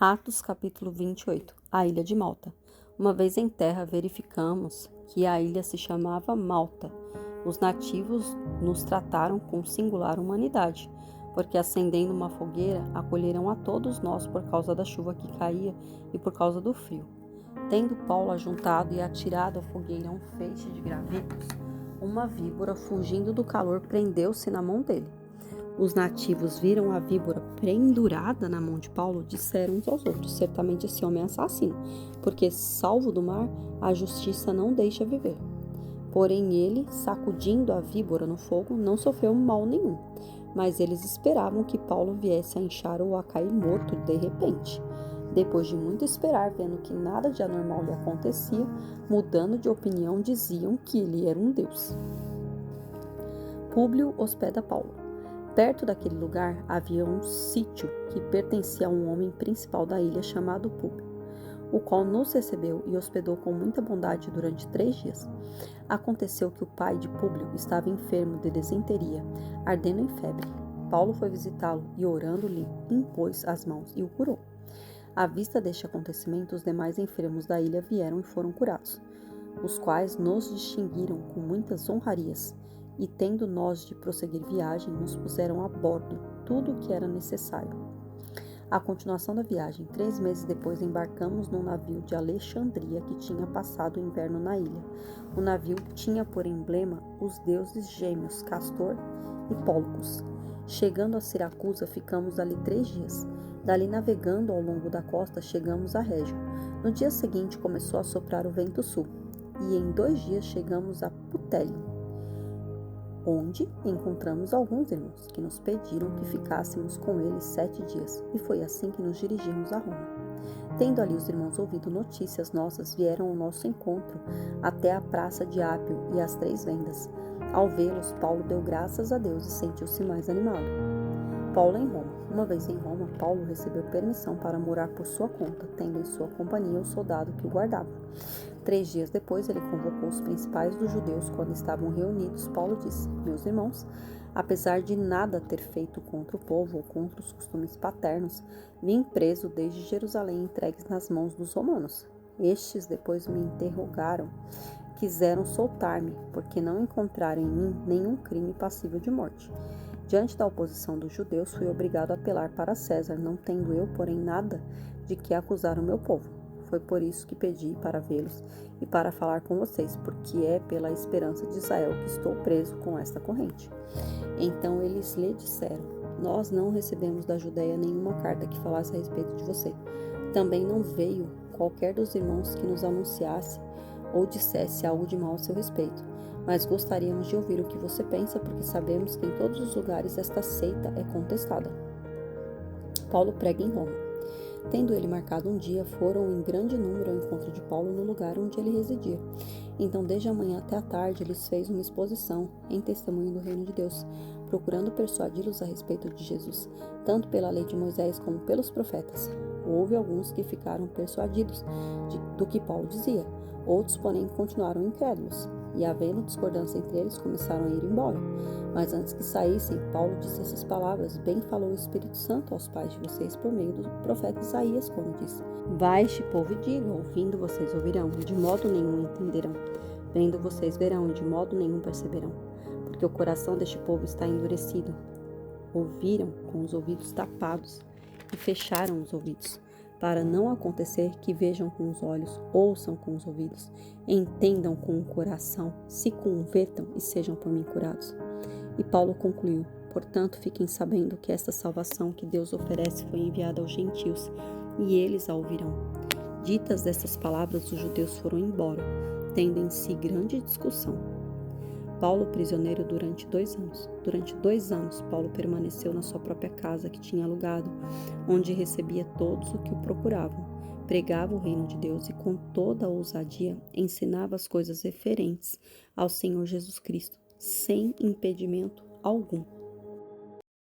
Atos capítulo 28. A ilha de Malta. Uma vez em terra, verificamos que a ilha se chamava Malta. Os nativos nos trataram com singular humanidade, porque acendendo uma fogueira, acolheram a todos nós por causa da chuva que caía e por causa do frio. Tendo Paulo ajuntado e atirado à fogueira um feixe de gravetos, uma víbora, fugindo do calor, prendeu-se na mão dele. Os nativos viram a víbora pendurada na mão de Paulo, disseram uns aos outros: certamente esse homem é assassino, porque, salvo do mar, a justiça não deixa viver. Porém ele, sacudindo a víbora no fogo, não sofreu mal nenhum, mas eles esperavam que Paulo viesse a inchar ou a cair morto de repente. Depois de muito esperar, vendo que nada de anormal lhe acontecia, mudando de opinião, diziam que ele era um deus. Públio hospeda Paulo. Perto daquele lugar havia um sítio que pertencia a um homem principal da ilha chamado Públio, o qual nos recebeu e hospedou com muita bondade durante 3 dias. Aconteceu que o pai de Públio estava enfermo de desenteria, ardendo em febre. Paulo foi visitá-lo e, orando-lhe, impôs as mãos e o curou. À vista deste acontecimento, os demais enfermos da ilha vieram e foram curados, os quais nos distinguiram com muitas honrarias. E tendo nós de prosseguir viagem, nos puseram a bordo tudo o que era necessário. A continuação da viagem, 3 meses depois, embarcamos num navio de Alexandria que tinha passado o inverno na ilha. O navio tinha por emblema os deuses gêmeos Castor e Pólux. Chegando a Siracusa, ficamos ali 3 dias. Dali, navegando ao longo da costa, chegamos a Régio. No dia seguinte, começou a soprar o vento sul, e em 2 dias chegamos a Putélia, onde encontramos alguns irmãos que nos pediram que ficássemos com eles 7 dias, e foi assim que nos dirigimos a Roma. Tendo ali os irmãos ouvido notícias nossas, vieram ao nosso encontro até a praça de Ápio e as 3 vendas. Ao vê-los, Paulo deu graças a Deus e sentiu-se mais animado. Paulo em Roma. Uma vez em Roma, Paulo recebeu permissão para morar por sua conta, tendo em sua companhia o soldado que o guardava. 3 dias depois, ele convocou os principais dos judeus. Quando estavam reunidos, Paulo disse: meus irmãos, apesar de nada ter feito contra o povo ou contra os costumes paternos, vim preso desde Jerusalém, entregues nas mãos dos romanos. Estes depois me interrogaram, quiseram soltar-me, porque não encontraram em mim nenhum crime passível de morte. Diante da oposição dos judeus, fui obrigado a apelar para César, não tendo eu, porém, nada de que acusar o meu povo. Foi por isso que pedi para vê-los e para falar com vocês, porque é pela esperança de Israel que estou preso com esta corrente. Então eles lhe disseram: nós não recebemos da Judeia nenhuma carta que falasse a respeito de você. Também não veio qualquer dos irmãos que nos anunciasse ou dissesse algo de mal a seu respeito. Mas gostaríamos de ouvir o que você pensa, porque sabemos que em todos os lugares esta seita é contestada. Paulo prega em Roma. Tendo ele marcado um dia, foram em grande número ao encontro de Paulo no lugar onde ele residia. Então, desde a manhã até a tarde, lhes fez uma exposição em testemunho do reino de Deus, procurando persuadi-los a respeito de Jesus, tanto pela lei de Moisés como pelos profetas. Houve alguns que ficaram persuadidos do que Paulo dizia, outros, porém, continuaram incrédulos. E, havendo discordância entre eles, começaram a ir embora. Mas antes que saíssem, Paulo disse essas palavras: bem falou o Espírito Santo aos pais de vocês por meio do profeta Isaías, quando disse: vai este povo e diga, ouvindo vocês ouvirão, e de modo nenhum entenderão. Vendo vocês verão, e de modo nenhum perceberão. Porque o coração deste povo está endurecido. Ouviram com os ouvidos tapados e fecharam os ouvidos, para não acontecer que vejam com os olhos, ouçam com os ouvidos, entendam com o coração, se convertam e sejam por mim curados. E Paulo concluiu: portanto, fiquem sabendo que esta salvação que Deus oferece foi enviada aos gentios, e eles a ouvirão. Ditas estas palavras, os judeus foram embora, tendo em si grande discussão. Paulo prisioneiro durante 2 anos. Durante 2 anos, Paulo permaneceu na sua própria casa que tinha alugado, onde recebia todos o que o procuravam. Pregava o reino de Deus e com toda a ousadia ensinava as coisas referentes ao Senhor Jesus Cristo, sem impedimento algum.